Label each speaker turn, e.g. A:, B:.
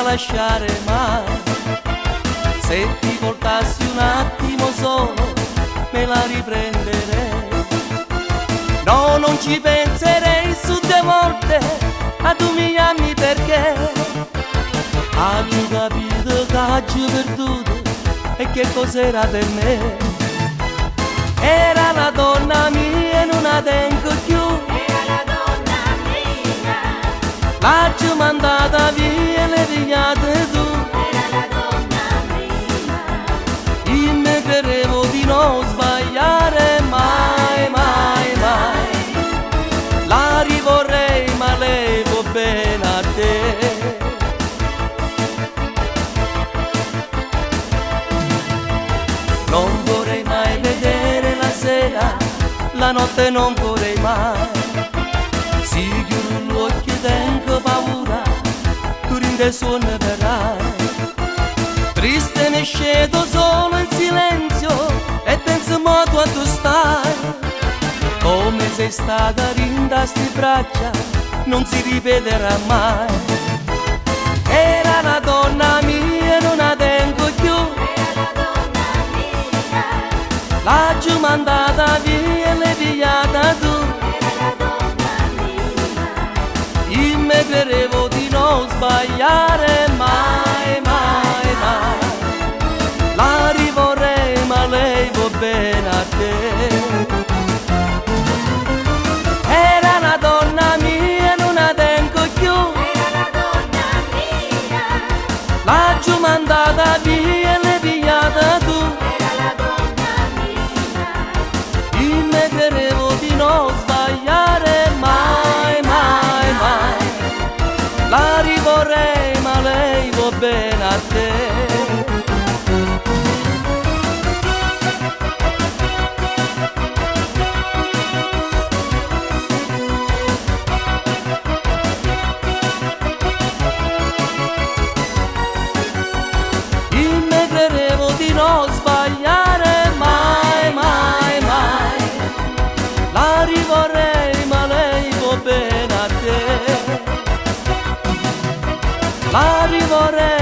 A: lasciare mai. Se ti voltassi un attimo solo me la riprenderei. No, non ci penserei su 2 volte ad umiliarmi, perché ho capito che ho perduto e che cos'era per me. Era la donna mia e non la tengo più.
B: Era la donna mia.
A: L'ho mandata via e le pigliate tu.
B: Era la donna mia.
A: Io mi credevo di non sbagliare mai, mai, mai. La rivorrei ma lei va bene a te. Non vorrei mai vedere la sera, la notte non vorrei mai. Se chiudo gli occhi tengo paura, tu rinde suono verrai. Triste ne scedo solo in silenzio e penso mo quanto stai. Come sei stata rinda sti braccia, non si ripeterà mai. Era la donna mia e non la tengo più. L'ho mandata via e l'hai pigliata tu.
B: Era la donna mia.
A: Io mi credevo di non sbagliare mai, mai, mai. La rivorrei ma lei va bene a te. Era la donna mia e non la tengo più.
B: Era la donna mia.
A: L'ho mandata via e l'hai pigliata tu.
B: Era la donna mia.
A: Io mi credevo di non sbagliare mai, mai, mai. La rivorrei ma lei va bene a te. Io mi credevo di non sbagliare mai, mai, mai. La rivorrei ma lei va bene a te. La rivorrei